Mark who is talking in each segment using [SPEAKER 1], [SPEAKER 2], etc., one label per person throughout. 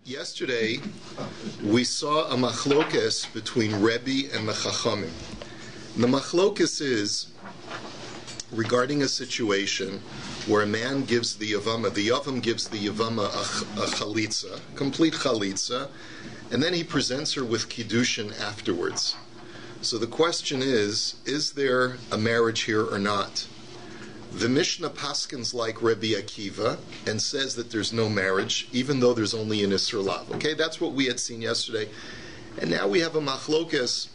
[SPEAKER 1] Yesterday, we saw a machlokes between Rabbi and the Chachamim. The machlokes is regarding a situation where a man gives the Yavam gives the Yevama a chalitza, complete chalitza, and then he presents her with kiddushin afterwards. So the question is there a marriage here or not? The Mishnah paskins like Rabbi Akiva and says that there's no marriage, even though there's only an Isser Lav. Okay, that's what we had seen yesterday. And now we have a machlokes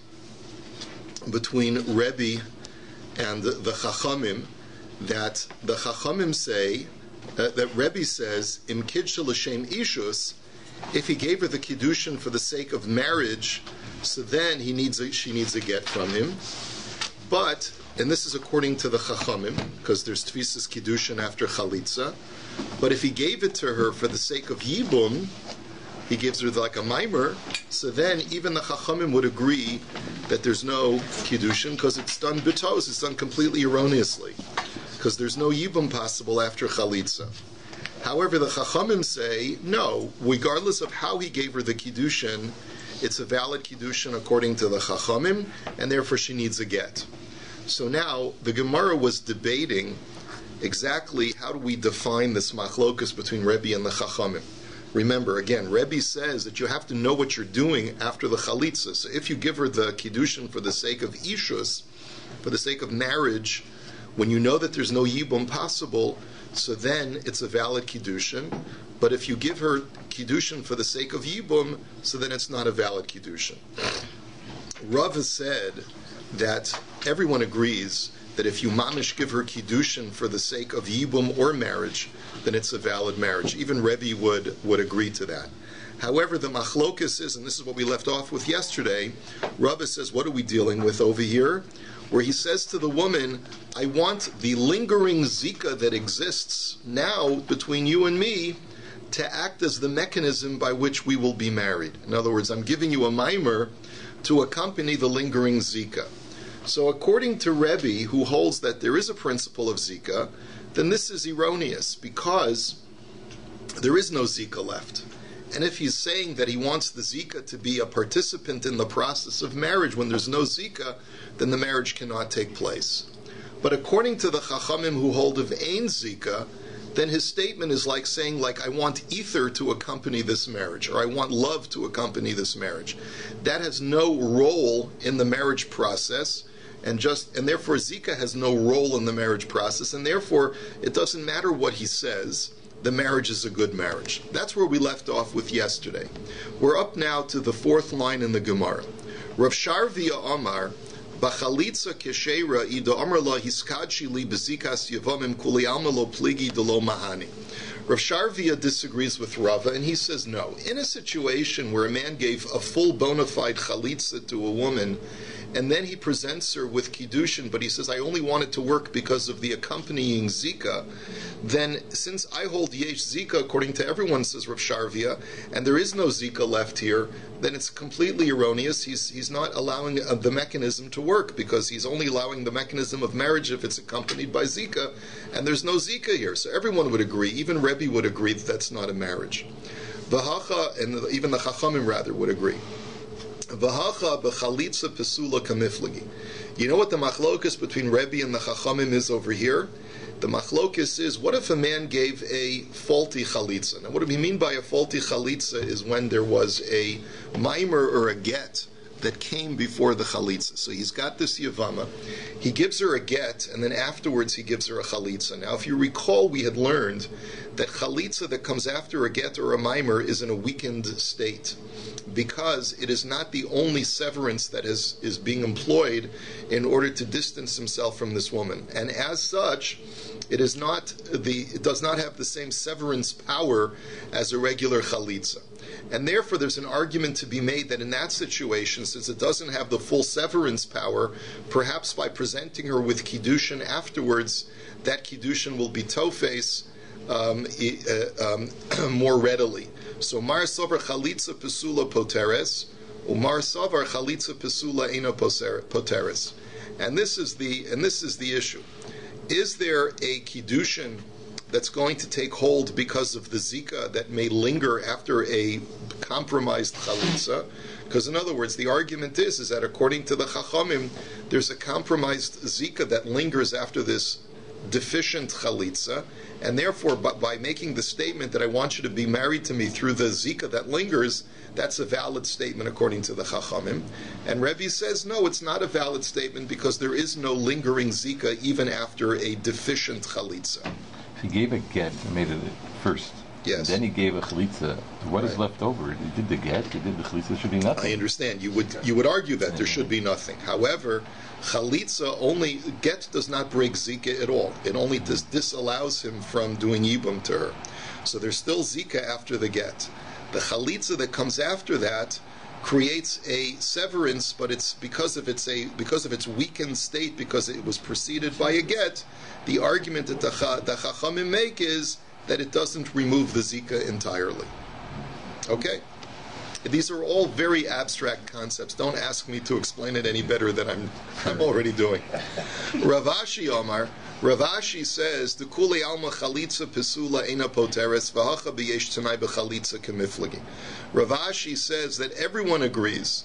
[SPEAKER 1] between Rabbi and the Chachamim, that the Chachamim say, that Rabbi says, Im Kiddush l'shem ishus, if he gave her the kiddushin for the sake of marriage, so then she needs a get from him. But, and this is according to the Chachamim, because there's tvisas kiddushin after chalitza, but if he gave it to her for the sake of yibum, he gives her like a mimer, so then even the Chachamim would agree that there's no kiddushin, because it's done bitos, it's done completely erroneously, because there's no yibum possible after chalitza. However, the Chachamim say, no, regardless of how he gave her the kiddushin, it's a valid kiddushin according to the Chachamim, and therefore she needs a get. So now, the Gemara was debating exactly how do we define this machlokus between Rebbe and the Chachamim. Remember, again, Rebbe says that you have to know what you're doing after the chalitza. So if you give her the kiddushin for the sake of ishus, for the sake of marriage, when you know that there's no yibum possible, so then it's a valid kiddushin. But if you give her kiddushin for the sake of yibum, so then it's not a valid kiddushin. Rav has said that everyone agrees that if you mamish give her kiddushin for the sake of yibum or marriage, then it's a valid marriage. Even Rebbe would agree to that. However, the machlokus is, and this is what we left off with yesterday, Rabbi says, what are we dealing with over here? Where he says to the woman, I want the lingering zika that exists now between you and me to act as the mechanism by which we will be married. In other words, I'm giving you a mimer to accompany the lingering zika. So according to Rebbe, who holds that there is a principle of zika, then this is erroneous, because there is no zika left. And if he's saying that he wants the zika to be a participant in the process of marriage when there's no zika, then the marriage cannot take place. But according to the Chachamim who hold of ein zika, then his statement is like saying, like, I want ether to accompany this marriage, or I want love to accompany this marriage. That has no role in the marriage process, and therefore zika has no role in the marriage process, and therefore it doesn't matter what he says, the marriage is a good marriage. That's where we left off with yesterday. We're up now to the fourth line in the Gemara. Rav Sharvia Amar, Bachalitza Kesheira Ida Amar La Hiskadshi Li Bezikas Yevamim Kuli Alma Lo Pligi De Lo Mahani. Rav Sharvia disagrees with Rava, and he says no. In a situation where a man gave a full bona fide chalitza to a woman, and then he presents her with kiddushin, but he says, I only want it to work because of the accompanying zika, then since I hold yesh zika, according to everyone, says Rav Sharvia, and there is no zika left here, then it's completely erroneous. He's not allowing the mechanism to work, because he's only allowing the mechanism of marriage if it's accompanied by zika, and there's no zika here. So everyone would agree, even Rebbe would agree that that's not a marriage. Vahacha, and even the Chachamim rather would agree. Vahacha b'chalitza pesula kamiflagi. You know what the machlokus between Rebbe and the Chachamim is over here? The machlokus is, what if a man gave a faulty chalitza? Now what do we mean by a faulty chalitza is when there was a mimer or a get that came before the chalitza. So he's got this yevama, he gives her a get, and then afterwards he gives her a chalitza. Now if you recall, we had learned that chalitza that comes after a get or a mimer is in a weakened state, because it is not the only severance that is being employed in order to distance himself from this woman. And as such, it does not have the same severance power as a regular chalitza. And therefore there's an argument to be made that in that situation, since it doesn't have the full severance power, perhaps by presenting her with kiddushin afterwards, that kiddushin will be tofes more readily. So Mar Savar Chalitza Pesula Poteres, Umar Savar Chalitza Pesula Eno Poteres. And this is the issue. Is there a kiddushin that's going to take hold because of the zika that may linger after a compromised chalitza. Because in other words, the argument is that according to the Chachamim, there's a compromised zika that lingers after this deficient chalitza, and therefore by making the statement that I want you to be married to me through the zika that lingers, that's a valid statement according to the Chachamim. And Rabbi says, no, it's not a valid statement because there is no lingering zika even after a deficient chalitza.
[SPEAKER 2] He gave a get and made it first.
[SPEAKER 1] Yes.
[SPEAKER 2] And then he gave a chalitza. What is left over? He did the get, he did the chalitza, there should be nothing.
[SPEAKER 1] I understand. You would argue that there should be nothing. However, chalitza only, get does not break zika at all. It only disallows him from doing yibum to her. So there's still zika after the get. The chalitza that comes after that creates a severance, but it's because of its weakened state, because it was preceded by a get. The argument that the Chachamim make is that it doesn't remove the zika entirely. Okay? These are all very abstract concepts. Don't ask me to explain it any better than I'm already doing. Ravashi Omar, Ravashi says, "The kuli alma chalitza pesula ena poteres v'hacha b'yesh tanai b'chalitza kemiflagi." Ravashi says that everyone agrees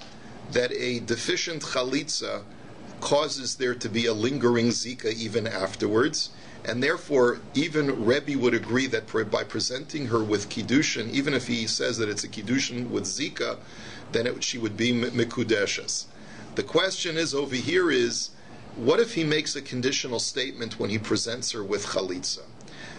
[SPEAKER 1] that a deficient chalitza causes there to be a lingering zika even afterwards, and therefore even Rebbe would agree that by presenting her with kiddushin, even if he says that it's a kiddushin with zika, then she would be mikudeshes. The question is over here is, what if he makes a conditional statement when he presents her with chalitza?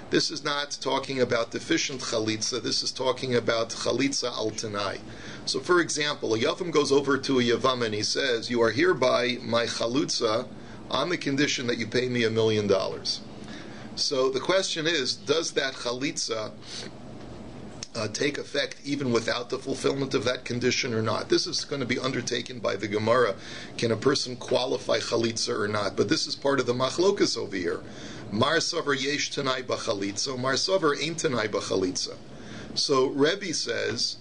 [SPEAKER 1] This is not talking about deficient chalitza, this is talking about chalitza al tanai. So for example, a yavam goes over to a yavam and he says, you are hereby my chalutza on the condition that you pay me $1 million. So the question is, does that chalitza take effect even without the fulfillment of that condition or not? This is going to be undertaken by the Gemara. Can a person qualify chalitza or not? But this is part of the machlokas over here. Mar savar yesh tanai b'chalitza, mar savar ain't tanai b'chalitza. So Rebbe says,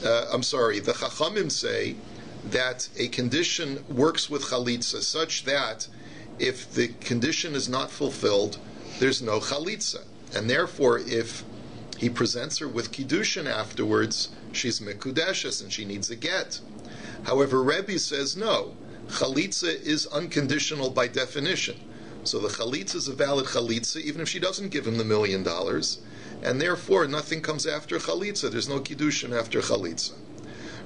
[SPEAKER 1] the Chachamim say that a condition works with chalitza such that if the condition is not fulfilled, there's no chalitza. And therefore, if he presents her with kiddushin afterwards, she's mekudeshes and she needs a get. However, Rebbe says no. Chalitza is unconditional by definition. So the chalitza is a valid chalitza even if she doesn't give him the $1 million. And therefore, nothing comes after chalitza. There's no kiddushin after chalitza.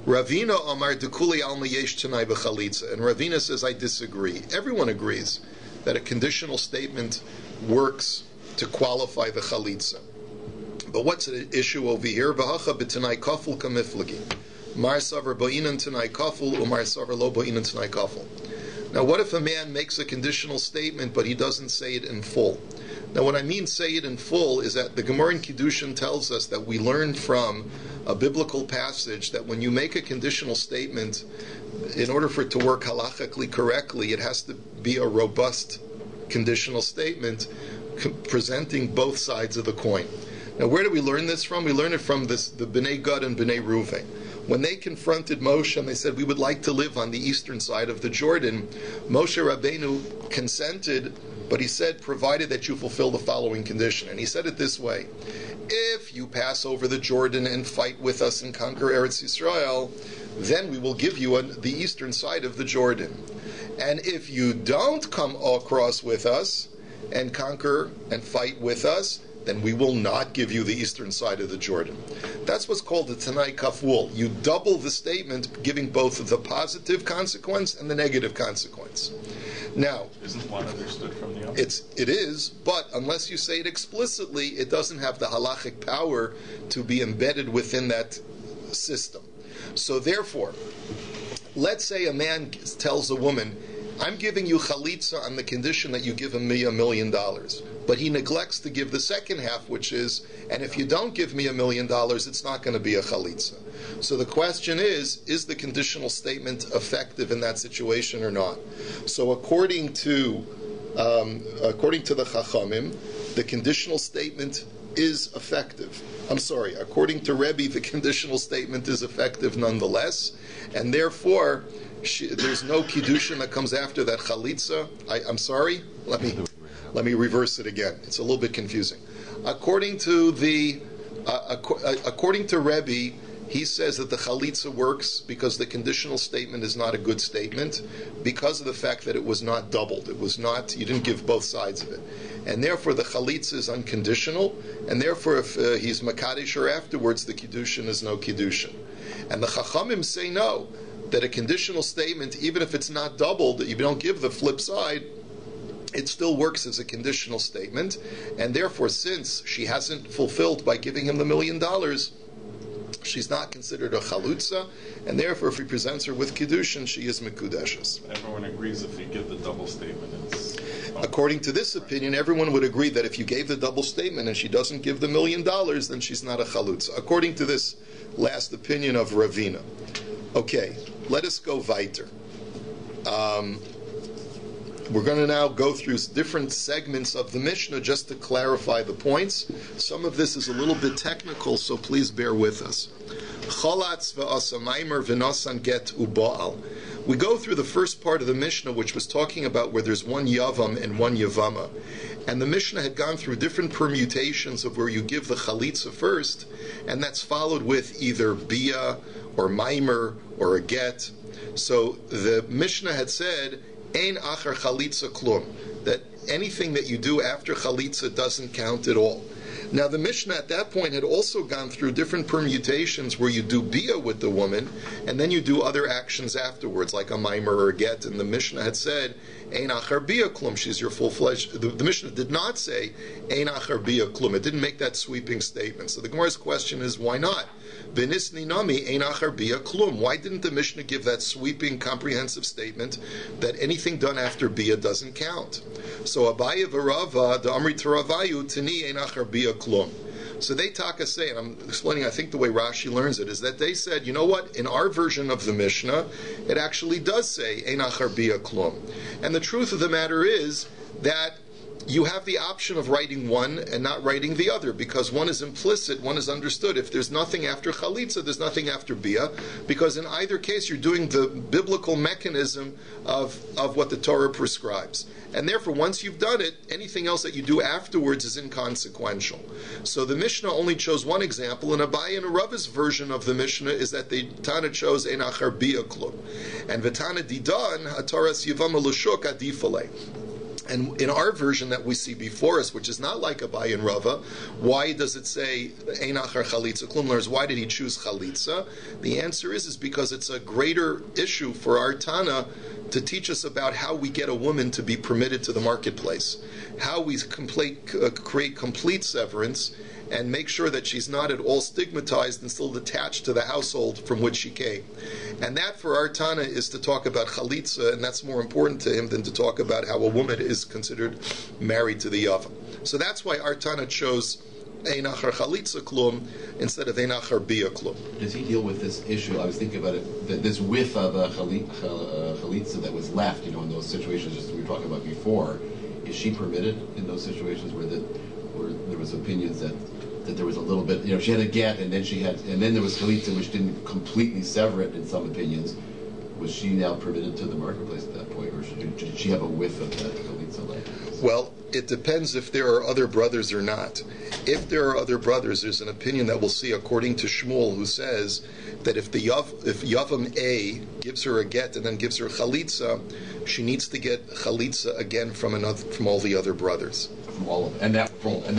[SPEAKER 1] Ravina Amar Dekuli Alma Yesh Tanai B'chalitza. And Ravina says, I disagree. Everyone agrees that a conditional statement works to qualify the chalitza. But what's the issue over here? V'hacha b'tanai kaful kamiflagi. Mar savar ba'inan tanai kaful, umar savar lo ba'inan tanai kaful. Now what if a man makes a conditional statement but he doesn't say it in full? Now what I mean say it in full is that the Gemara in Kiddushin tells us that we learn from a biblical passage that when you make a conditional statement, in order for it to work halachically correctly, it has to be a robust conditional statement presenting both sides of the coin. Now, where do we learn this from? We learn it from the Bnei Gad and Bnei Reuven. When they confronted Moshe and they said, we would like to live on the eastern side of the Jordan, Moshe Rabbeinu consented, but he said, provided that you fulfill the following condition. And he said it this way: if you pass over the Jordan and fight with us and conquer Eretz Yisrael, then we will give you the eastern side of the Jordan. And if you don't come across with us and conquer and fight with us, then we will not give you the eastern side of the Jordan. That's what's called the Tanai Kaful. You double the statement, giving both the positive consequence and the negative consequence. Now,
[SPEAKER 3] isn't one understood from the other?
[SPEAKER 1] It is, but unless you say it explicitly, it doesn't have the halachic power to be embedded within that system. So therefore, let's say a man tells a woman, I'm giving you chalitza on the condition that you give me $1 million. But he neglects to give the second half, which is, and if you don't give me $1 million, it's not going to be a chalitza. So the question is the conditional statement effective in that situation or not? So according to the Chachamim, the conditional statement is effective. According to Rebbe, the conditional statement is effective nonetheless, and therefore there's no kiddushin that comes after that chalitza. Let me reverse it again. It's a little bit confusing. According to Rabbi, he says that the chalitza works because the conditional statement is not a good statement because of the fact that it was not doubled. It was not, you didn't give both sides of it. And therefore the chalitza is unconditional, and therefore if he's makadesh or afterwards, the kiddushin is no kiddushin. And the chachamim say no, that a conditional statement, even if it's not doubled, that you don't give the flip side, it still works as a conditional statement, and therefore since she hasn't fulfilled by giving him the $1 million, she's not considered a chalutza, and therefore if he presents her with kiddushin, she is mekudeshes.
[SPEAKER 3] Everyone agrees if you give the double statement, it's...
[SPEAKER 1] According to this opinion, everyone would agree that if you gave the double statement and she doesn't give the $1 million, then she's not a chalutza. According to this last opinion of Ravina. Okay, let us go weiter. We're going to now go through different segments of the Mishnah just to clarify the points. Some of this is a little bit technical, so please bear with us. We go through the first part of the Mishnah, which was talking about where there's one Yavam and one Yevama. And the Mishnah had gone through different permutations of where you give the Chalitza first, and that's followed with either Bia or Maimer or a Get. So the Mishnah had said, Ein achar chalitza klum, that anything that you do after chalitza doesn't count at all. Now the Mishnah at that point had also gone through different permutations where you do bia with the woman, and then you do other actions afterwards, like a maimer or a get, and the Mishnah had said, Ein achar bia klum, she's your full-fledged... The Mishnah did not say, Ein achar bia klum, it didn't make that sweeping statement. So the Gemara's question is, why not? Why didn't the Mishnah give that sweeping, comprehensive statement that anything done after bia doesn't count? So Abaye v'Rava, the Amri Teravayu, Tini ein achar bia klum. So they taka say, and I'm explaining, I think the way Rashi learns it, is that they said, you know what, in our version of the Mishnah, it actually does say ein achar bia klum. And the truth of the matter is that you have the option of writing one and not writing the other, because one is implicit, one is understood. If there's nothing after chalitza, there's nothing after bia, because in either case you're doing the biblical mechanism of what the Torah prescribes. And therefore, once you've done it, anything else that you do afterwards is inconsequential. So the Mishnah only chose one example, and Abaye and Rava's version of the Mishnah is that the Tana chose ein achar bia klum. And v'tana didan, hataras yivama l'shuk adifale. And in our version that we see before us, which is not like Abaye and Rava, why does it say Ein achar chalitza klum? Why did he choose chalitza? The answer is because it's a greater issue for our Tana to teach us about how we get a woman to be permitted to the marketplace, how we create complete severance, and make sure that she's not at all stigmatized and still attached to the household from which she came. And that for our Tana is to talk about chalitza, and that's more important to him than to talk about how a woman is considered married to the Yavam. So that's why our Tana chose ein achar chalitza klum instead of ein achar bia klum.
[SPEAKER 4] Does he deal with this issue? I was thinking about it, this whiff of chalitza that was left, in those situations just we were talking about before. Is she permitted in those situations where there was opinions that there was a little bit, she had a get, and then there was chalitza, which didn't completely sever it in some opinions. Was she now permitted to the marketplace at that point, or did she have a whiff of that chalitza left?
[SPEAKER 1] Well, it depends if there are other brothers or not. If there are other brothers, there's an opinion that we'll see according to Shmuel, who says that if Yavam A gives her a get and then gives her chalitza, she needs to get chalitza again from all the other brothers.
[SPEAKER 4] From all of them, and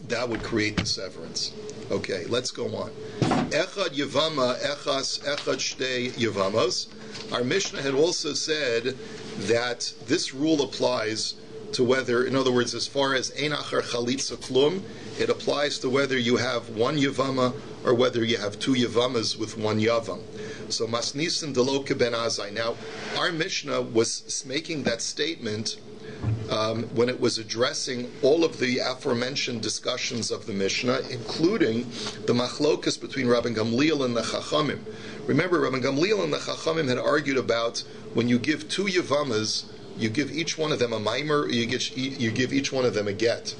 [SPEAKER 4] that would
[SPEAKER 1] create the severance. Okay, let's go on. Echad Yevama, Echad Shtei Yevamos. Our Mishnah had also said that this rule applies to whether, in other words, as far as Ein achar chalitza klum, it applies to whether you have one Yevama or whether you have two Yevamas with one Yavam. So Masnisin Deloke Ben Azai. Now, our Mishnah was making that statement when it was addressing all of the aforementioned discussions of the Mishnah, including the machlokas between Rabbi Gamliel and the Chachamim. Remember, Rabbi Gamliel and the Chachamim had argued about when you give two Yevamas, you give each one of them a maimer, you give each one of them a get.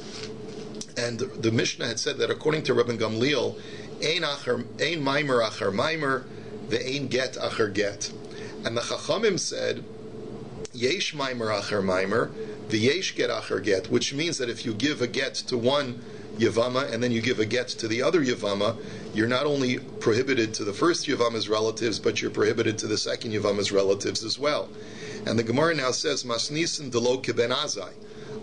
[SPEAKER 1] And the Mishnah had said that according to Rabbi Gamliel, ein maimer achar maimer, the ein get achar get. And the Chachamim said, yesh maimer achar maimer, v'yesh get acher get, which means that if you give a get to one Yevama and then you give a get to the other Yevama, you're not only prohibited to the first Yevama's relatives, but you're prohibited to the second Yevama's relatives as well. And the Gemara now says, Masnisin delo ke ben Azai.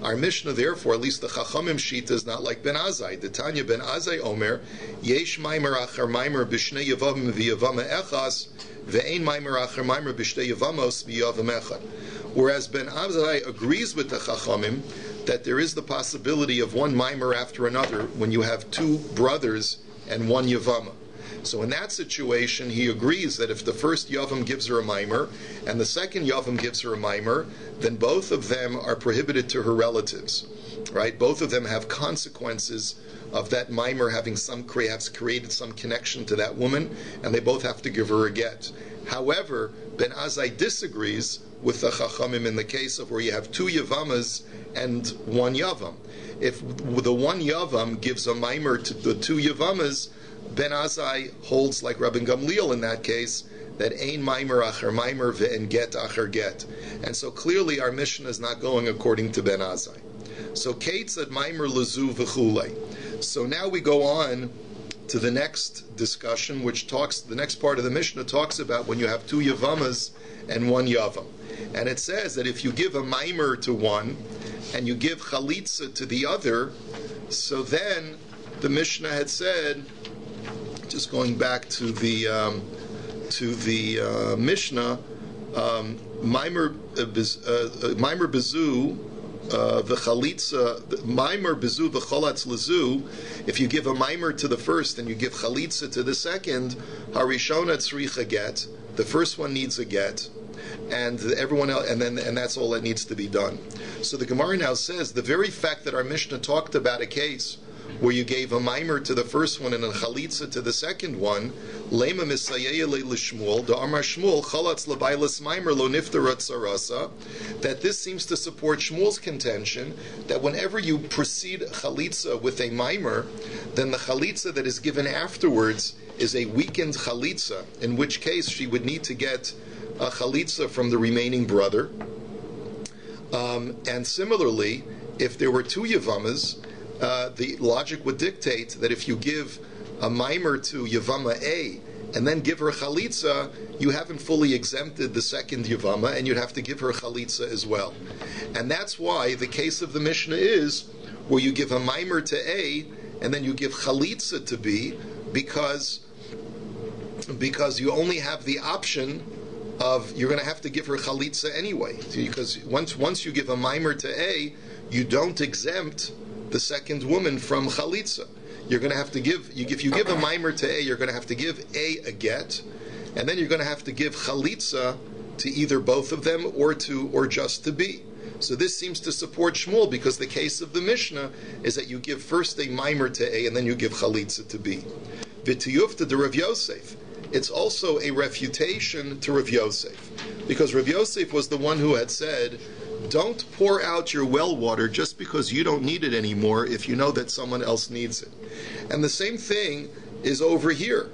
[SPEAKER 1] Our Mishnah, therefore, at least the Chachamim Shita, is not like Ben Azai. The Tanya Ben Azai Omer, Yesh Maimer Achar Maimer B'shnei Yevamim V'Yevama Echas, Ve'ein Maimer Achar Maimer B'shnei Yevamos V'Yevam Echad. Whereas Ben Azai agrees with the Chachamim that there is the possibility of one Maimer after another when you have two brothers and one Yevama. So in that situation, he agrees that if the first Yavam gives her a Maimer and the second Yavam gives her a Maimer, then both of them are prohibited to her relatives, right? Both of them have consequences of that Maimer having created some connection to that woman, and they both have to give her a get. However, Ben Azai disagrees with the Chachamim in the case of where you have two Yevamas and one Yavam. If the one Yavam gives a Maimer to the two Yevamas, Ben Azai holds like Rabbi Gamliel in that case, that ein maimer acher maimer ve'en get acher get. And so clearly our mission is not going according to Ben Azai. So Kate said maimer lezu v'chulei. So now we go on to the next discussion, the next part of the Mishnah talks about when you have two Yevamas and one Yavam. And it says that if you give a maimer to one and you give chalitza to the other, so then the Mishnah had said, just going back to the Mishnah, Maimer bezu the chalitza, Maimer bezu the cholatz lezu. If you give a Maimer to the first and you give chalitza to the second, harishona tzricha get. The first one needs a get, and everyone else, and that's all that needs to be done. So the Gemara now says the very fact that our Mishnah talked about a case where you gave a maimer to the first one and a chalitza to the second one, lema misayeye le'lishmuel, da'amar Shmuel, chalatz le'bailas maimer lo niftarat sarasa, that this seems to support Shmuel's contention that whenever you precede chalitza with a maimer, then the chalitza that is given afterwards is a weakened chalitza, in which case she would need to get a chalitza from the remaining brother. And similarly, if there were two Yevamas, the logic would dictate that if you give a maimer to Yevama A and then give her chalitza, you haven't fully exempted the second Yevama, and you'd have to give her chalitza as well. And that's why the case of the Mishnah is where you give a maimer to A and then you give chalitza to B, because you only have the option of you're going to have to give her chalitza anyway. Because once you give a maimer to A, you don't exempt the second woman from chalitza. You're going to have to give, if you give a maimer to A, you're going to have to give A get, and then you're going to have to give chalitza to either both of them or just to B. So this seems to support Shmuel, because the case of the Mishnah is that you give first a maimer to A and then you give chalitza to B. V'tiyufta de Rav Yosef. It's also a refutation to Rav Yosef, because Rav Yosef was the one who had said, don't pour out your well water just because you don't need it anymore if you know that someone else needs it. And the same thing is over here.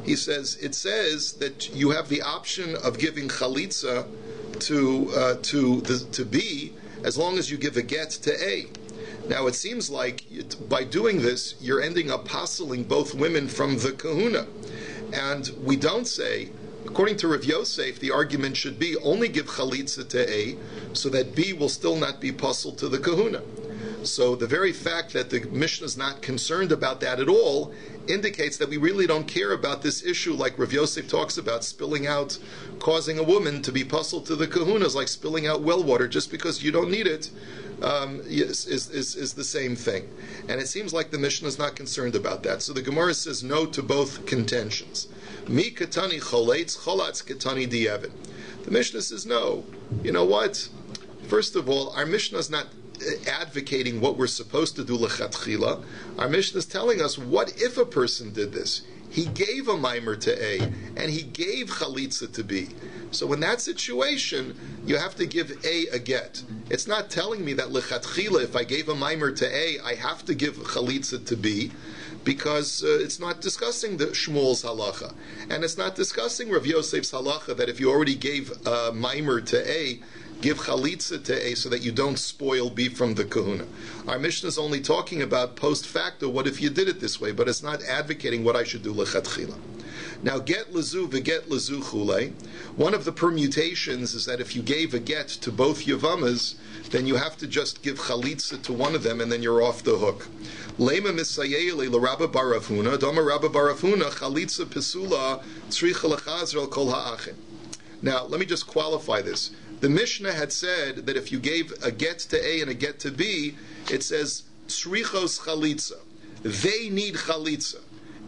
[SPEAKER 1] He says, it says that you have the option of giving chalitza to B as long as you give a get to A. Now it seems like by doing this, you're ending up apostling both women from the kahuna. And we don't say, according to Rav Yosef, the argument should be only give chalitza to A so that B will still not be puzzled to the kahuna. So the very fact that the Mishnah is not concerned about that at all indicates that we really don't care about this issue, like Rav Yosef talks about spilling out, causing a woman to be puzzled to the kahuna is like spilling out well water just because you don't need it, is the same thing. And it seems like the Mishnah is not concerned about that. So the Gemara says no to both contentions. Mi katani choletz, cholatz katani di'evin. The Mishnah says no. You know what? First of all, our Mishnah is not advocating what we're supposed to do lechatchila. Our Mishnah is telling us, what if a person did this? He gave a maimer to A and he gave chalitza to B. So in that situation, you have to give A get. It's not telling me that lechatchila, if I gave a maimer to A, I have to give chalitza to B, because it's not discussing the Shmuel's halacha, and it's not discussing Rav Yosef's halacha that if you already gave a maimer to A, give chalitza to A so that you don't spoil B from the kahuna. Our Mishnah is only talking about post facto, what if you did it this way, but it's not advocating what I should do lechatchila. Now, get lezu v'get lezu chule. One of the permutations is that if you gave a get to both Yevamas, then you have to just give chalitza to one of them, and then you're off the hook. Lema misayele l'Rabbi bar Rav Huna, dama Rabbi bar Rav Huna, chalitza pesula tzricha lechazrel kol ha'achim. Now, let me just qualify this. The Mishnah had said that if you gave a get to A and a get to B, it says tzrichos chalitza. They need chalitza.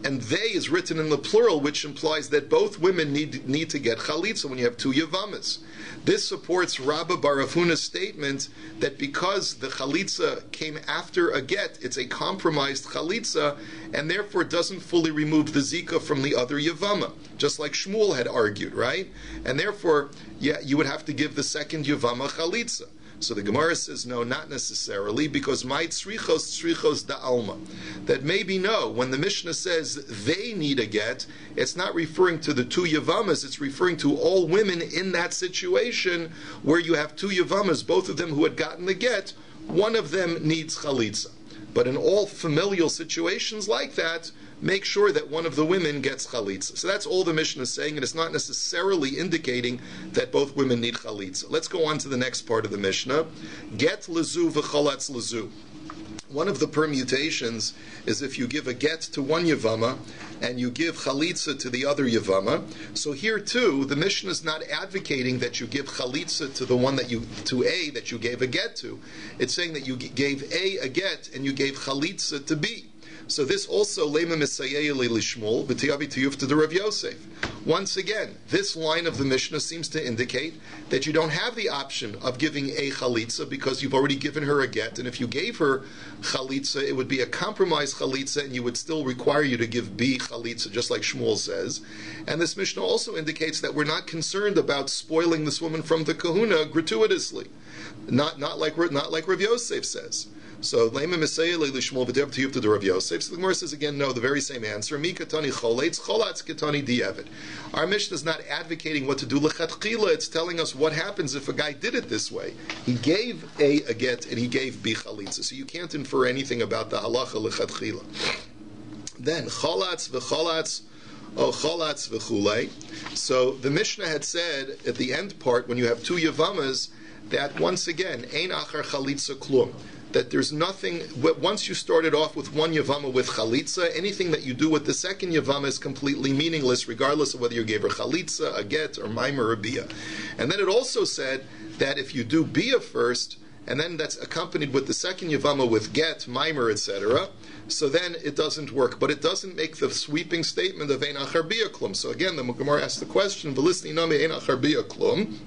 [SPEAKER 1] And they is written in the plural, which implies that both women need to get chalitza when you have two Yevamas. This supports Rabbi bar Rav Huna's statement that because the chalitza came after a get, it's a compromised chalitza, and therefore doesn't fully remove the zika from the other Yevama, just like Shmuel had argued, right? And therefore, yeah, you would have to give the second Yevama chalitza. So the Gemara says, no, not necessarily, because my tzrichos da alma. That maybe no, when the Mishnah says they need a get, it's not referring to the two Yevamas, it's referring to all women in that situation where you have two Yevamas, both of them who had gotten the get, one of them needs chalitza. But in all familial situations like that, make sure that one of the women gets chalitza. So that's all the Mishnah is saying, and it's not necessarily indicating that both women need chalitza. Let's go on to the next part of the Mishnah. Get lezu v'cholatz lezu. One of the permutations is if you give a get to one Yevama and you give chalitza to the other Yevama. So here too, the Mishnah is not advocating that you give chalitza to the one to A that you gave a get to. It's saying that you gave A get and you gave chalitza to B. So this also lema misayeli lishmul v'tiyavi tiyuf to the Rav Yosef. Once again, this line of the Mishnah seems to indicate that you don't have the option of giving a chalitza because you've already given her a get, and if you gave her chalitza, it would be a compromised chalitza, and you would still require you to give B chalitza, just like Shmuel says. And this Mishnah also indicates that we're not concerned about spoiling this woman from the kahuna gratuitously, not like Rav Yosef says. So Lema Misayele Lishmol V'Dev Tiyuv to the Rav Yosef. So the Gemara says again, no, the very same answer. Mi Katani Choletz, Cholatz Katani Di'evet. Our Mishnah is not advocating what to do lechatchila. It's telling us what happens if a guy did it this way. He gave A get and he gave B chalitza. So you can't infer anything about the halacha lechatchila. Then Cholatz v'Cholatz. Oh, cholatz v'chulei. So the Mishnah had said at the end part, when you have two Yevamas, that once again, ein achar chalitza klum. That there's nothing, once you started off with one Yevama with chalitza, anything that you do with the second Yevama is completely meaningless, regardless of whether you gave her chalitza, a get, or maimer, or bia. And then it also said that if you do bia first, and then that's accompanied with the second Yevama with get, maimer, etc., so then it doesn't work. But it doesn't make the sweeping statement of ein achar bia klum. So again, the Gemara asks the question, v'lisni nami ein achar bia klum.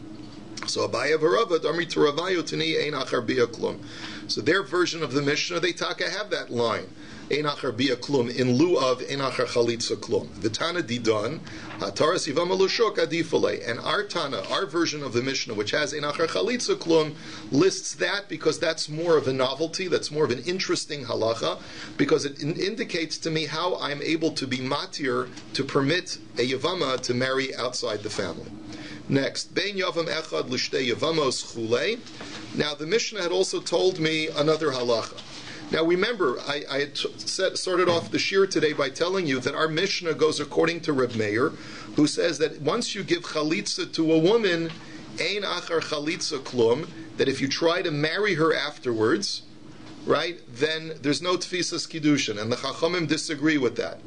[SPEAKER 1] So Abaye v'Rava Damri Teravayu Tani Ein Achar Bia Klum. So their version of the Mishnah, they taka have that line, Ein Achar Bia Klum, in lieu of Ein Achar Chalitza Klum. V'Tana Didan Hataras Yevama Lushok Adifale. And our Tana, our version of the Mishnah, which has Ein Achar Chalitza Klum, lists that because that's more of a novelty, that's more of an interesting halacha, because it indicates to me how I'm able to be matir to permit a Yevama to marry outside the family. Next, Bein Yavam Echad L'Shtei Yevamos Chulei. Now, the Mishnah had also told me another halacha. Now, remember, I had started off the shir today by telling you that our Mishnah goes according to Reb Meir, who says that once you give chalitza to a woman, Ein Achar Chalitza Klum, that if you try to marry her afterwards, right, then there's no Tfisas Kiddushin, and the Chachamim disagree with that.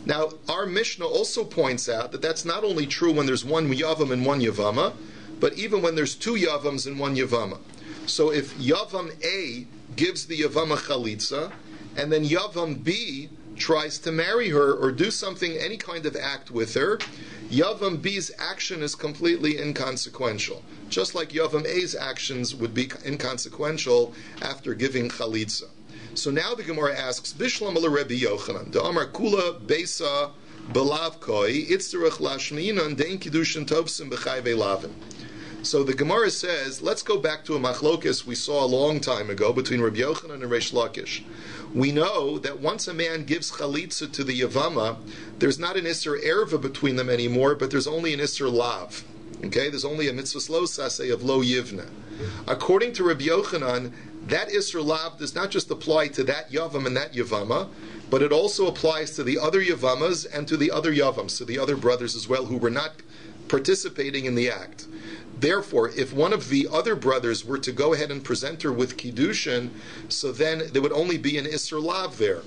[SPEAKER 1] Now, our Mishnah also points out that that's not only true when there's one Yavam and one Yevama, but even when there's two Yavams and one Yevama. So if Yavam A gives the Yevama Chalitza, and then Yavam B tries to marry her or do something, any kind of act with her, Yavam B's action is completely inconsequential. Just like Yavam A's actions would be inconsequential after giving Chalitza. So now the Gemara asks, Bishlam ala Rebbe Yochanan, da Amar Kula Beisa Belav Koi, Itzterach Lashminan, Dein Kiddushin Tovsim B'chayve Lavin. So the Gemara says, let's go back to a machlokes we saw a long time ago between Rabbi Yochanan and Reish Lakish. We know that once a man gives chalitza to the Yevama, there's not an Isser Erva between them anymore, but there's only an Isser Lav. Okay, there's only a mitzvah lo saseh of lo yivna. According to Rabbi Yochanan, that Isser Lav does not just apply to that Yavam and that Yevama, but it also applies to the other Yevamas and to the other Yavams, to the other brothers as well, who were not participating in the act. Therefore, if one of the other brothers were to go ahead and present her with Kiddushin, so then there would only be an Isser Lav there.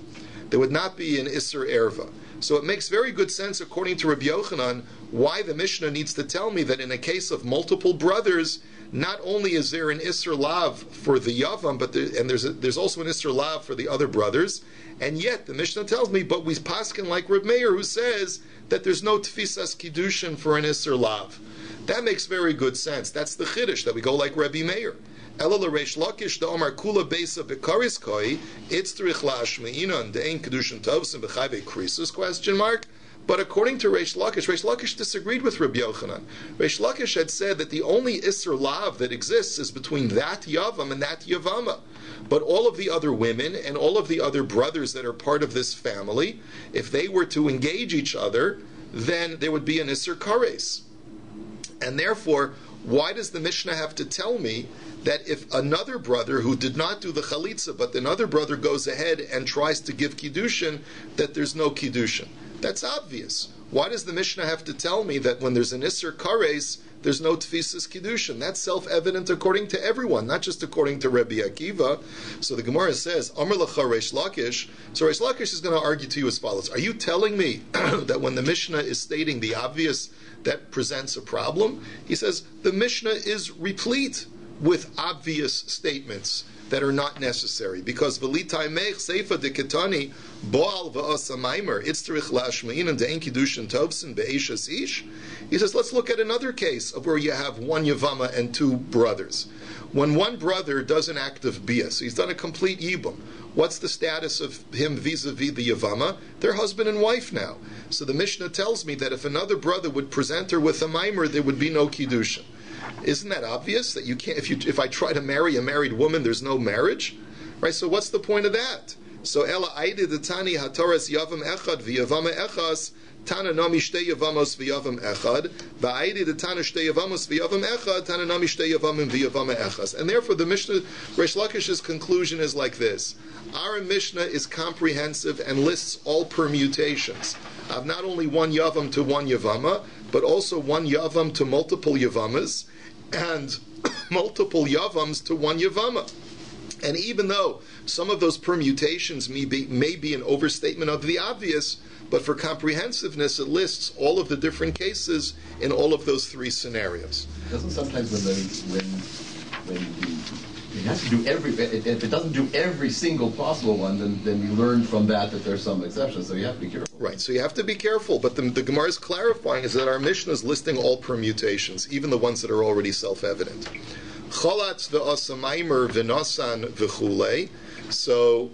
[SPEAKER 1] There would not be an Isser Erva. So it makes very good sense, according to Rabbi Yochanan, why the Mishnah needs to tell me that in a case of multiple brothers, not only is there an Isser Lav for the Yavam, but there's also an Isser Lav for the other brothers, and yet the Mishnah tells me, but we paskin like Reb Meir, who says that there's no Tfisas Kiddushin for an Isser Lav. That makes very good sense. That's the Chiddush, that we go like Rebbe Meir. Ela Reish Lakish da Omar Kula Beisa Bekaris Koi Itzrich Lashmeinan Dein Kedushin Tovsim Bechayve Krisus ? But according to Reish Lakish disagreed with Rabbi Yochanan. Reish Lakish had said that the only Isser Lav that exists is between that Yavam and that Yavama. But all of the other women and all of the other brothers that are part of this family, if they were to engage each other, then there would be an Isser Kares. And therefore, why does the Mishnah have to tell me that if another brother who did not do the chalitza, but another brother goes ahead and tries to give kiddushin, that there's no kiddushin? That's obvious. Why does the Mishnah have to tell me that when there's an Isser Kares, there's no Tfisas Kiddushin? That's self-evident according to everyone, not just according to Rabbi Akiva. So the Gemara says, Amar Lecha Reish Lakish. So Reish Lakish is going to argue to you as follows. Are you telling me that when the Mishnah is stating the obvious, that presents a problem? He says, the Mishnah is replete with obvious statements that are not necessary, because v'litai mech seifa de ketani boal v'asa maimer itzterich lashmein and de'en kiddushin tovsin be'eshas ish. He says, let's look at another case of where you have one Yevama and two brothers. When one brother does an act of bia, so he's done a complete yibum, what's the status of him vis-a-vis the Yevama? They're husband and wife now. So the Mishnah tells me that if another brother would present her with a maimer, there would be no kiddushin. Isn't that obvious that you can't? If I try to marry a married woman, there's no marriage, right? So what's the point of that? So ela aide the tani hatoras yavam echad v'yavama echas tana nami shtei yavamos v'yavam echad v'aide the tana shtei yavamos v'yavam echad tana nami shtei yavamim v'yavama echas. And therefore, the Mishnah, Reish Lakish's conclusion is like this: our Mishnah is comprehensive and lists all permutations of not only one yavam to one yavama, but also one yavam to multiple yavamas, and multiple yavams to one yavama. And even though some of those permutations may be an overstatement of the obvious, but for comprehensiveness it lists all of the different cases in all of those three scenarios.
[SPEAKER 4] Doesn't sometimes when it has to do if it doesn't do every single possible one, then you learn from that there's some exceptions, so you have to be careful.
[SPEAKER 1] Right, so you have to be careful, but the Gemara is clarifying is that our Mishnah is listing all permutations, even the ones that are already self-evident. Cholatz v'asamaimer v'nasan v'chulei. So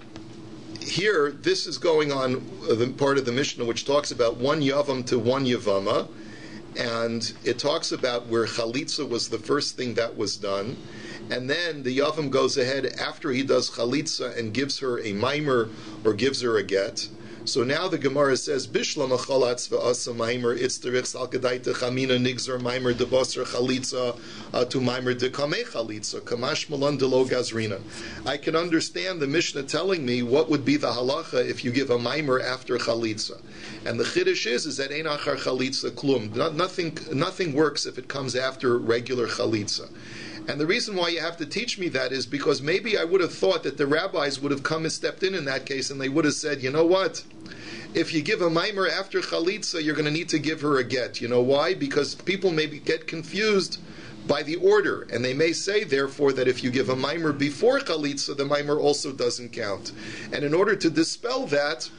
[SPEAKER 1] here, this is going on the part of the Mishnah which talks about one yavam to one yavama, and it talks about where chalitza was the first thing that was done, and then the yavam goes ahead after he does chalitza and gives her a maimer or gives her a get. So now the Gemara says, Bishlam achalatz v'asa maimer itzterich salkadaita chamina nigzer maimer debasar chalitza to maimer dekame chalitza kamash malan delo gazrina. I can understand the Mishnah telling me what would be the halacha if you give a maimer after chalitza. And the chiddush is that ein achar chalitza klum. Nothing works if it comes after regular chalitza. And the reason why you have to teach me that is because maybe I would have thought that the rabbis would have come and stepped in that case, and they would have said, you know what? If you give a maimer after chalitza, you're going to need to give her a get. You know why? Because people maybe get confused by the order, and they may say, therefore, that if you give a maimer before chalitza, the maimer also doesn't count. And in order to dispel that,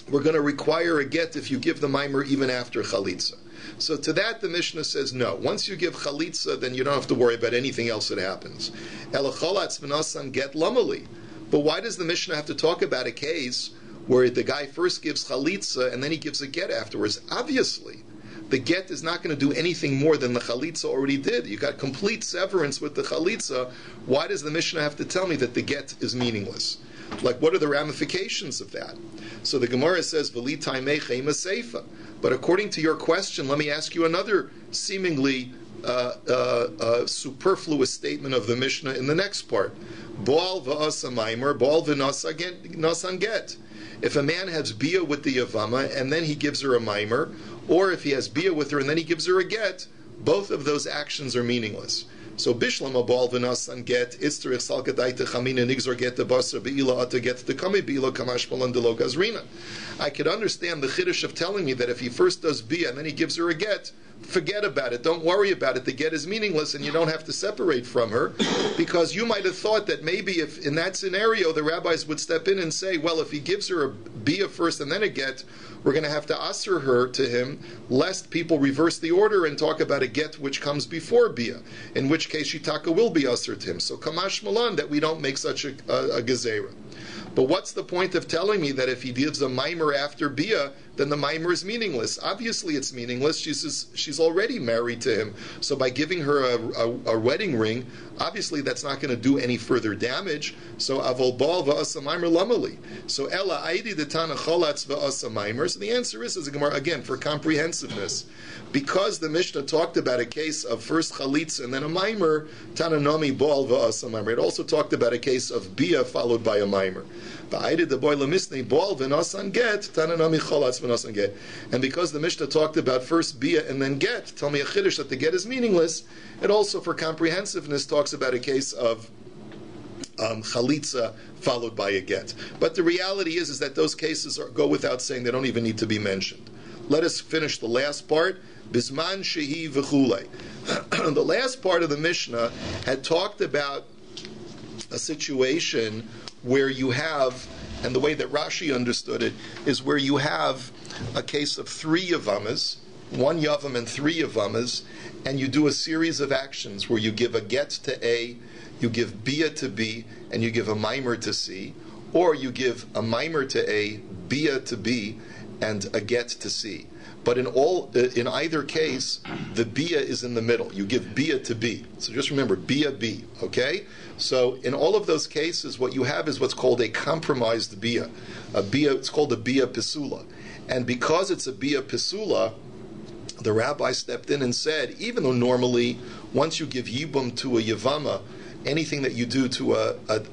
[SPEAKER 1] we're going to require a get if you give the maimer even after chalitza. So to that the Mishnah says no. Once you give chalitza, then you don't have to worry about anything else that happens. Elacholatz v'nasan get lamali. But why does the Mishnah have to talk about a case where the guy first gives chalitza and then he gives a get afterwards? Obviously, the get is not going to do anything more than the chalitza already did. You got complete severance with the chalitza. Why does the Mishnah have to tell me that the get is meaningless? Like, what are the ramifications of that? So the Gemara says, "V'litai mechema seifa." But according to your question, let me ask you another seemingly superfluous statement of the Mishnah in the next part. Baal v'asa maimer, baal v'nasan get. If a man has bia with the Yevama and then he gives her a maimer, or if he has bia with her and then he gives her a get, both of those actions are meaningless. So bishlam a baal v'nasan get, itzterich salkadaita chamina nigzor get the basar be'ila ata get the kame be'ila kamash malan delo gazrina. I could understand the chiddush of telling me that if he first does bia and then he gives her a get, forget about it, don't worry about it, the get is meaningless and you don't have to separate from her, because you might have thought that maybe if in that scenario the rabbis would step in and say, well, if he gives her a bia first and then a get, we're going to have to asr her to him, lest people reverse the order and talk about a get which comes before bia, in which case shitaka will be asr to him. So kamash malan, that we don't make such a gezerah. But what's the point of telling me that if he gives a mimer after bia, then the mimer is meaningless? Obviously it's meaningless. She's already married to him. So by giving her a wedding ring, obviously that's not going to do any further damage. So avol bal va'asa mimer lamali. So ella aidi detana cholatz va'asa mimer. So the answer is a Gemara, again, for comprehensiveness. Because the Mishnah talked about a case of first chalitza and then a mimer, tananomi bal va'asa mimer. It also talked about a case of bia followed by a mimer. And because the Mishnah talked about first bia and then get, tell me a chiddush that the get is meaningless, it also for comprehensiveness talks about a case of chalitza followed by a get. But the reality is that those cases go without saying, they don't even need to be mentioned. Let us finish the last part. Bisman shehi v'chulei. The last part of the Mishnah had talked about a situation where you have, and the way that Rashi understood it, is where you have a case of 3 Yevamas, 1 Yavam and 3 Yevamas, and you do a series of actions where you give a get to A, you give bia to B, and you give a mimer to C, or you give a mimer to A, bia to B, and a get to C. But in either case, the bia is in the middle. You give bia to B. So just remember, bia B, okay? So in all of those cases, what you have is what's called a compromised bia. It's called a bia pisula. And because it's a bia pisula, the rabbi stepped in and said, even though normally, once you give yibum to a yevama, anything that you do to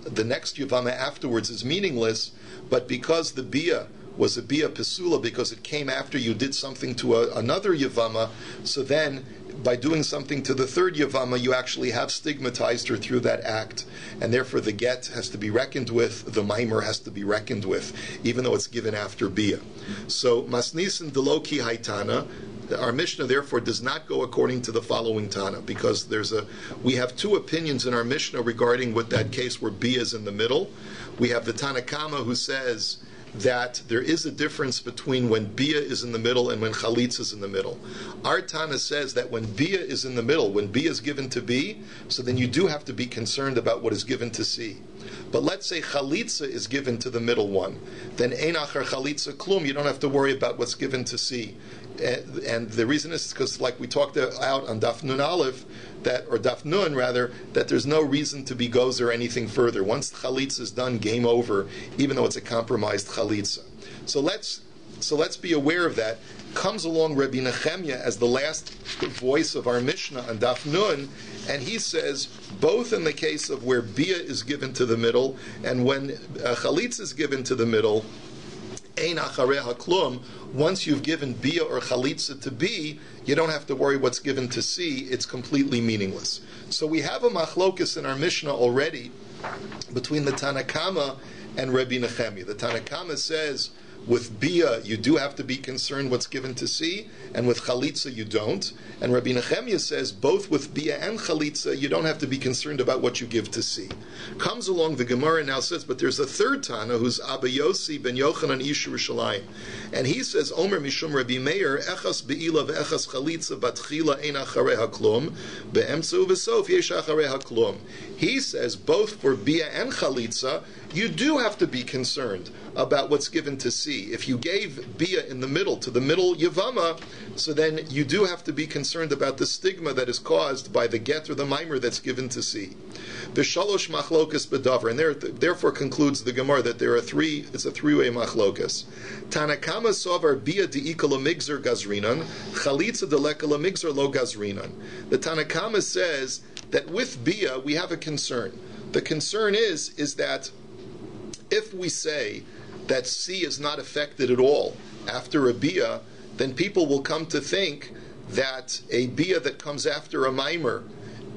[SPEAKER 1] the next yevama afterwards is meaningless, but because the bia was a bia pisula, because it came after you did something to another yevama, so then by doing something to the third yevama, you actually have stigmatized her through that act, and therefore the get has to be reckoned with, the mimer has to be reckoned with, even though it's given after bia. So masnisin deloki haitana. Our Mishnah, therefore, does not go according to the following Tana, because we have 2 opinions in our Mishnah regarding what that case where bia is in the middle. We have the Tana Kama who says that there is a difference between when bia is in the middle and when chalitza is in the middle. Our Tana says that when bia is in the middle, when bia is given to B, so then you do have to be concerned about what is given to C. But let's say chalitza is given to the middle one, then ein achar chalitza klum, you don't have to worry about what's given to C. And the reason is because, like we talked out on Daf Nun Aleph, or Daf Nun rather, that there's no reason to be gozer or anything further. Once the chalitza is done, game over, even though it's a compromised chalitza. So let's be aware of that. Comes along Rabbi Nechemya as the last voice of our Mishnah on Daf Nun, and he says, both in the case of where bia is given to the middle and when chalitza is given to the middle, ein achareha klum, once you've given bia or chalitza to B, you don't have to worry what's given to C, it's completely meaningless. So we have a machlokus in our Mishnah already between the Tana Kama and Rabbi Nechemya. The Tana Kama says, with bia, you do have to be concerned what's given to C, and with chalitza, you don't. And Rabbi Nechemya says, both with bia and chalitza, you don't have to be concerned about what you give to C. Comes along, the Gemara now says, but there's a third Tana, who's Abba Yossi ben Yochanan Ish Yerushalayim. And he says, Omer Mishum Rabbi Meir, Echas be'ila ve'echas chalitza batchila ein achareha klum, be'emtzu v'sof yesh achareha klum. He says, both for bia and chalitza, you do have to be concerned about what's given to C. If you gave Bia in the middle, to the middle Yevama, so then you do have to be concerned about the stigma that is caused by the get or the mimer that's given to C. B'shalosh machlokas b'davar, and therefore concludes the Gemara that there are three, it's a three-way machlokas. Tanakama sovar Bia di'ika l'migzar gazrinan, chalitza deleka l'migzar lo gazrinan. The Tanakama says that with Bia we have a concern. The concern is that if we say that C is not affected at all after a Bia, then people will come to think that a Bia that comes after a mimer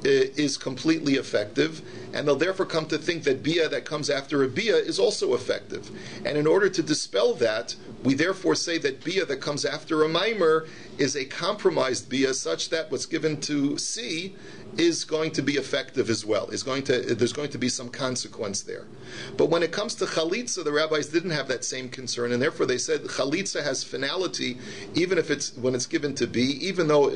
[SPEAKER 1] is completely effective, and they'll therefore come to think that Bia that comes after a Bia is also effective. And in order to dispel that, we therefore say that Bia that comes after a mimer is a compromised Bia, such that what's given to C is going to be effective as well. There's going to be some consequence there. But when it comes to chalitza, the rabbis didn't have that same concern, and therefore they said chalitza has finality, even if when it's given to B, even though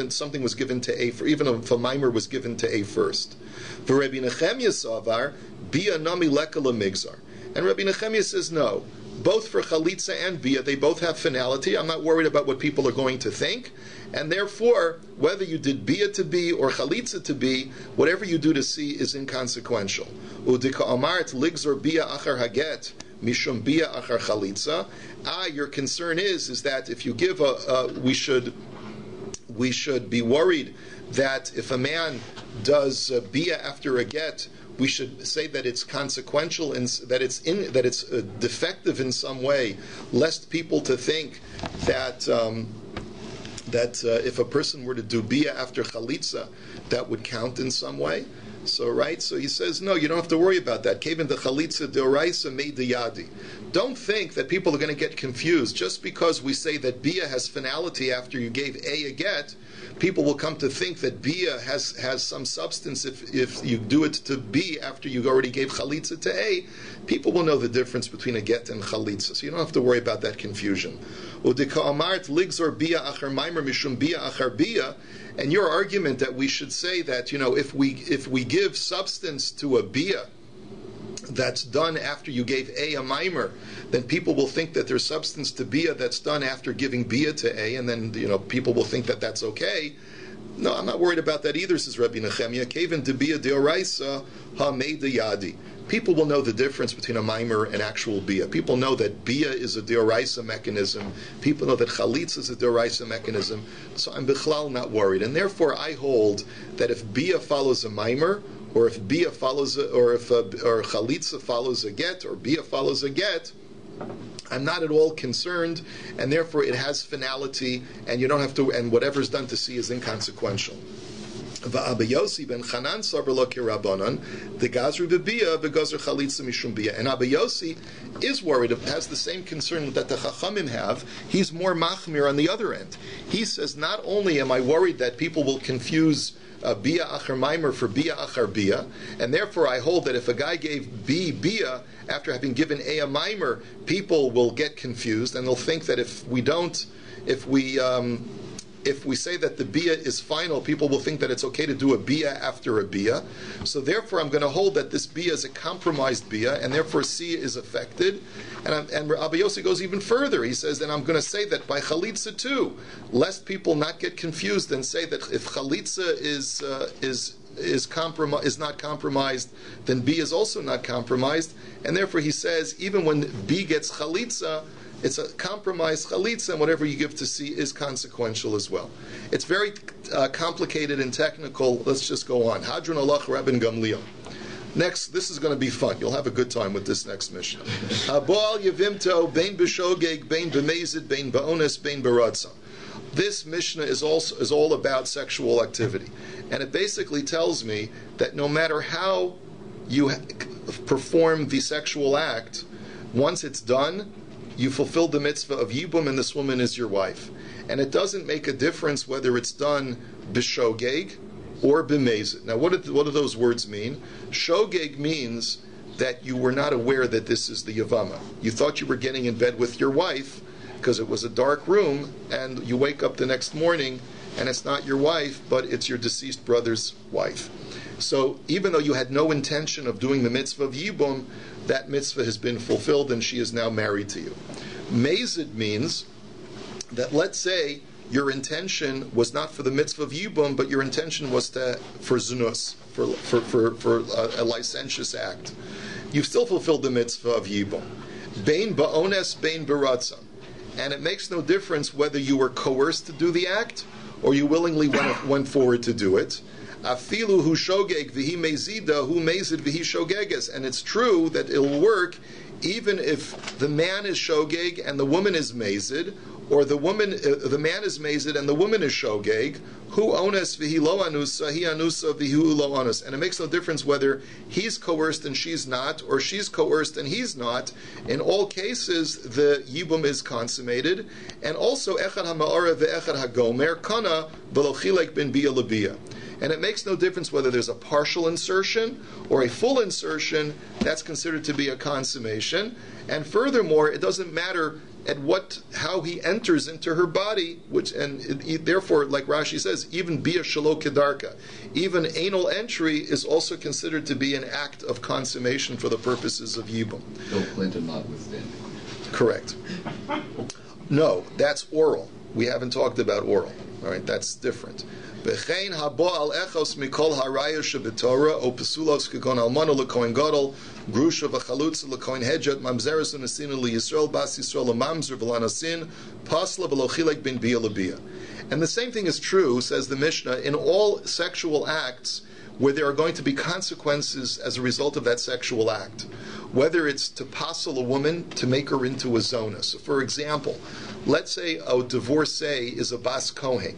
[SPEAKER 1] something was given to A, even if a mimer was given to A first. For Rabbi Nechemia savar Bia nami leka lemigzar, and Rabbi Nechemia says no. Both for chalitza and bia, they both have finality. I'm not worried about what people are going to think, and therefore, whether you did bia to be or chalitza to be, whatever you do to see is inconsequential. Udika amart ligzor bia achar haget mishum bia achar chalitza. Your concern is that if you give we should be worried that if a man does bia after a get, we should say that it's consequential and that it's defective in some way, lest people to think that if a person were to do bia after chalitza, that would count in some way. So he says, no, you don't have to worry about that. Kevin the chalitza deoraisa made the yadi. Don't think that people are going to get confused just because we say that bia has finality after you gave a get. People will come to think that bia has some substance if you do it to B after you already gave chalitza to A. People will know the difference between a get and chalitza, so you don't have to worry about that confusion. And your argument that we should say that if we give substance to a bia that's done after you gave a mimer, then people will think that there's substance to bia that's done after giving bia to A, and then people will think that that's okay. No, I'm not worried about that either, says Rabbi Nechemia. Kevin de bia deoraisa ha made the yadi. People will know the difference between a mimer and actual bia. People know that bia is a deoraisa mechanism. People know that chalitza is a deoraisa mechanism. So I'm bichlal not worried, and therefore I hold that if bia follows a mimer, or if bia follows or chalitza follows a get, or bia follows a get, I'm not at all concerned, and therefore it has finality, and you don't have to, and whatever's done to see is inconsequential. Va'Abba Yossi ben Chanan saber lo kirabanan, the gazru b'bia v'gazer chalitza mishum bia. And Abba Yossi is worried, has the same concern that the Chachamim have. He's more machmir on the other end. He says, not only am I worried that people will confuse bia achar mimer for bia achar bia, and therefore I hold that if a guy gave B bia after having given a mimer, people will get confused and they'll think that if we say that the bia is final, people will think that it's okay to do a bia after a bia. So therefore I'm going to hold that this bia is a compromised bia, and therefore C is affected. And Abba Yossi goes even further. He says, and I'm going to say that by chalitza too, lest people not get confused and say that if chalitza is not compromised, then B is also not compromised. And therefore he says, even when B gets chalitza, it's a compromised chalitza, and whatever you give to C is consequential as well. It's very complicated and technical. Let's just go on. Hadron alach Rabbi Gamliel. Next, this is going to be fun. You'll have a good time with this next Mishnah. Habal yevimto bein b'shogeg, bein b'mezid, bein ba'ones, bein b'radza. This Mishnah is all about sexual activity, and it basically tells me that no matter how you perform the sexual act, once it's done, you fulfilled the mitzvah of yibum, and this woman is your wife. And it doesn't make a difference whether it's done b'shogeg or b'mezid. Now, what do those words mean? Shogeg means that you were not aware that this is the Yevama. You thought you were getting in bed with your wife because it was a dark room, and you wake up the next morning and it's not your wife, but it's your deceased brother's wife. So even though you had no intention of doing the mitzvah of Yibum, that mitzvah has been fulfilled and she is now married to you. Mazid means that, let's say your intention was not for the mitzvah of Yibum, but your intention was for zunus, for a licentious act. You've still fulfilled the mitzvah of Yibum. Bein ba'ones, bein b'ratzon. And it makes no difference whether you were coerced to do the act or you willingly went forward to do it. Afilu hu shogeg v'hi mezida hu mezid v'hi shogeges. And it's true that it'll work even if the man is shogeg and the woman is mezid, or the man is mezid and the woman is shogeg. Hu ones v'hi lo anusa, hi anusa v'hu lo onus. And it makes no difference whether he's coerced and she's not, or she's coerced and he's not. In all cases, the yibum is consummated. And also, echad ha'ma'ara ve'echad ha'gomer kana v'lo chilek ben bia lebia. And it makes no difference whether there's a partial insertion or a full insertion. That's considered to be a consummation. And furthermore, it doesn't matter how he enters into her body, therefore, like Rashi says, even bia shalo kedarka, even anal entry is also considered to be an act of consummation for the purposes of Yibum.
[SPEAKER 4] Bill Clinton notwithstanding.
[SPEAKER 1] Correct. No, that's oral. We haven't talked about oral. All right, that's different. V'chein habo al echos mikol haraya shebetorah o pesulos kekon almano lekohen gadol grusha v'chalutza lekohen hedjat mamzeres u'nesina liyisrael bas yisrael mamzer v'lanasin pasla v'lochilek bin bia lebia. And the same thing is true, says the Mishnah, in all sexual acts where there are going to be consequences as a result of that sexual act. Whether it's to passel a woman to make her into a zona. So for example, let's say a divorcee is a bas kohen.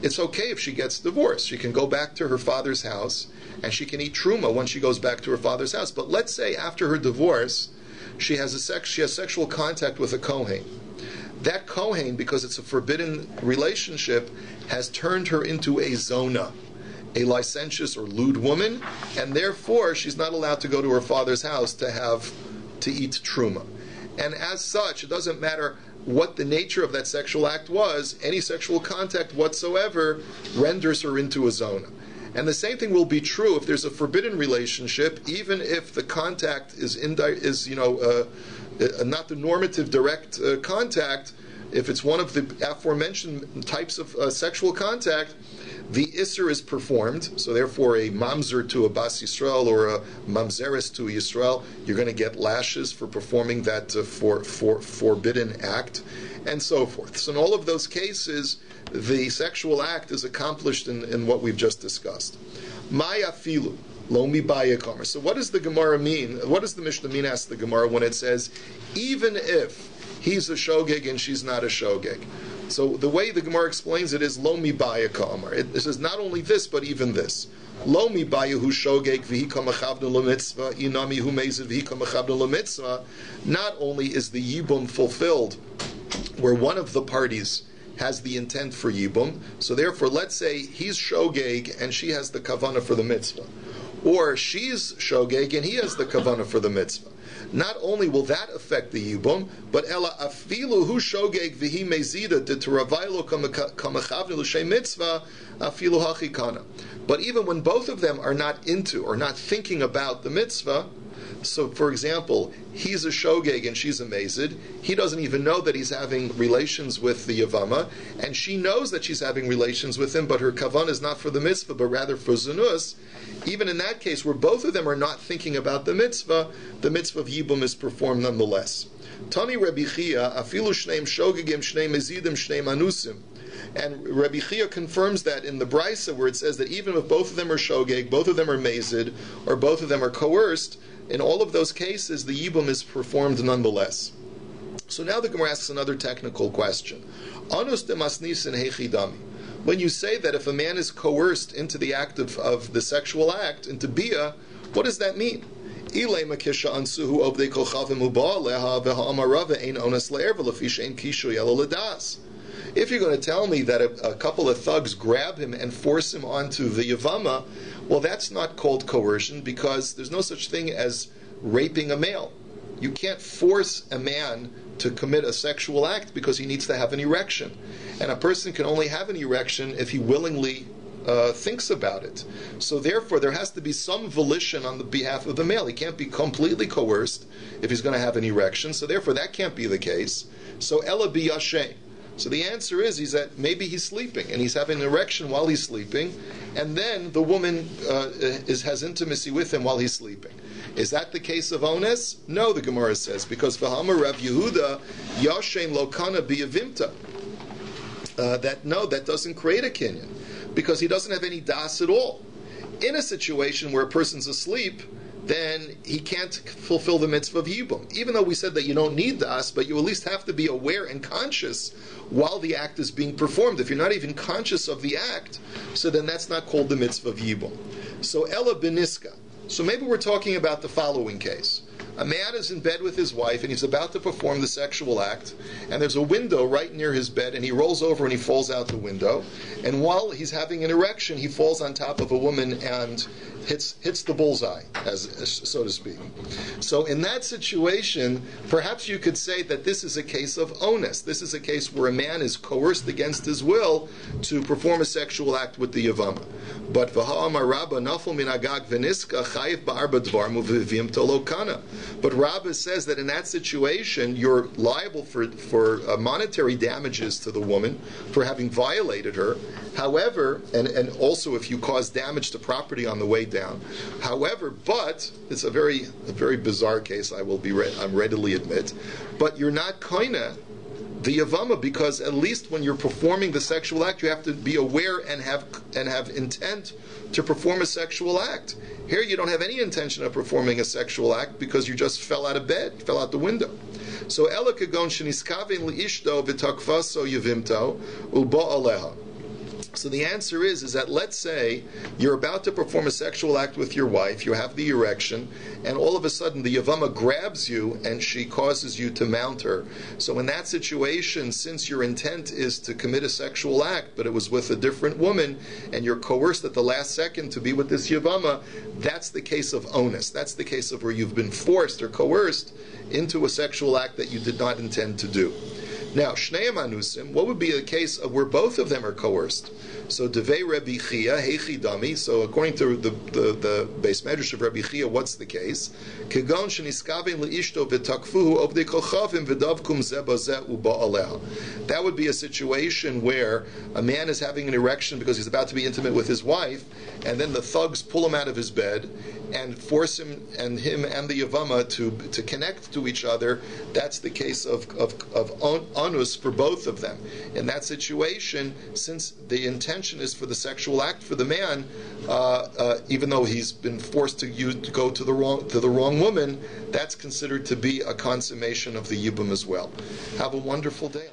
[SPEAKER 1] It's okay if she gets divorced. She can go back to her father's house and she can eat truma when she goes back to her father's house. But let's say after her divorce, she has sexual contact with a kohen. That kohen, because it's a forbidden relationship, has turned her into a zona, a licentious or lewd woman, and therefore she's not allowed to go to her father's house to eat truma. And as such, it doesn't matter what the nature of that sexual act was, any sexual contact whatsoever renders her into a zona. And the same thing will be true if there's a forbidden relationship, even if the contact is not the normative direct contact. If it's one of the aforementioned types of sexual contact, the isser is performed, so therefore a mamzer to a bas Yisrael or a mamzeres to a Yisrael, you're going to get lashes for performing that for forbidden act, and so forth. So in all of those cases, the sexual act is accomplished in what we've just discussed. Maya filu, lo mi baya kamer. So what does the Gemara mean? What does the Mishnah mean, asks the Gemara, when it says, even if he's a shogeg and she's not a shogeg? So the way the Gemara explains it is lo mi baya ka'amar. It says not only this, but even this. Lo mi baya hu shogeg v'hi kamachavnu l'mitzvah, inami hu mezid v'hi kamachavnu l'mitzvah. Not only is the yibum fulfilled where one of the parties has the intent for yibum, so therefore let's say he's shogeg and she has the kavanah for the mitzvah. Or she's shogeg and he has the kavanah for the mitzvah. Not only will that affect the yibum, but ela afilu hu shogeg v'hi mezida de teravaylo kamachavnu l'shem mitzvah afilu hachikana. But even when both of them are not into or not thinking about the mitzvah, so for example, he's a shogeg and she's a mezid, he doesn't even know that he's having relations with the yavama, and she knows that she's having relations with him, but her kavan is not for the mitzvah, but rather for zunus. Even in that case, where both of them are not thinking about the mitzvah of yibum is performed nonetheless. Tani Rabbi Chia, afilu shneim shogegim, shneim mezidim, shneim anusim. And Rabbi Chia confirms that in the Brisa, where it says that even if both of them are shogeg, both of them are mezid, or both of them are coerced, in all of those cases, the yibum is performed nonetheless. So now the Gemara asks another technical question. Anus de masnisin hechidami. When you say that if a man is coerced into the act of the sexual act, into bia, what does that mean? If you're going to tell me that a couple of thugs grab him and force him onto the Yevama, well, that's not called coercion, because there's no such thing as raping a male. You can't force a man to commit a sexual act because he needs to have an erection. And a person can only have an erection if he willingly thinks about it. So therefore, there has to be some volition on the behalf of the male. He can't be completely coerced if he's going to have an erection. So therefore, that can't be the case. So ela biyashe. So the answer is that maybe he's sleeping and he's having an erection while he's sleeping, and then the woman has intimacy with him while he's sleeping. Is that the case of ones? No, the Gemara says, because v'hamar Rav Yehuda yashen lokana biyavimta. That doesn't create a kinyan, because he doesn't have any das at all. In a situation where a person's asleep, then he can't fulfill the mitzvah of yibum. Even though we said that you don't need das, but you at least have to be aware and conscious while the act is being performed. If you're not even conscious of the act, so then that's not called the mitzvah of yibum. So ela beniska. So maybe we're talking about the following case. A man is in bed with his wife and he's about to perform the sexual act, and there's a window right near his bed, and he rolls over and he falls out the window, and while he's having an erection he falls on top of a woman and hits the bullseye, as so to speak. So in that situation, perhaps you could say that this is a case of onus. This is a case where a man is coerced against his will to perform a sexual act with the Yevama. But v'ha'amar Rabba nafal min agag v'niska chayiv ba'arba dvarim u'v'vim tolokana. But Rabbi says that in that situation, you're liable for monetary damages to the woman for having violated her. However, and also if you cause damage to property on the way down. However, but it's a very bizarre case. I'm readily admit, but you're not koina the Yevama, because at least when you're performing the sexual act, you have to be aware and have intent to perform a sexual act. Here you don't have any intention of performing a sexual act because you just fell out of bed, fell out the window. So ela kagon sheniskavin liishto v'takvaso yevimto uba aleha. So the answer is that let's say you're about to perform a sexual act with your wife, you have the erection, and all of a sudden the Yevama grabs you and she causes you to mount her. So in that situation, since your intent is to commit a sexual act, but it was with a different woman, and you're coerced at the last second to be with this Yevama, that's the case of onus. That's the case of where you've been forced or coerced into a sexual act that you did not intend to do. Now, Shneim Anusim, what would be the case of where both of them are coerced? So, Devei Rabbi Chia, Heichi Dami, so according to the base medrash of Rabbi Chia, what's the case? Kegon sheniskaven leishto v'takfuhu obdei kolchavim v'davkum zeba ze uba aleha. That would be a situation where a man is having an erection because he's about to be intimate with his wife, and then the thugs pull him out of his bed and force him and the Yevama to connect to each other. That's the case of onus for both of them. In that situation, since the intention is for the sexual act for the man, even though he's been forced to go to the wrong woman, that's considered to be a consummation of the yibum as well. Have a wonderful day.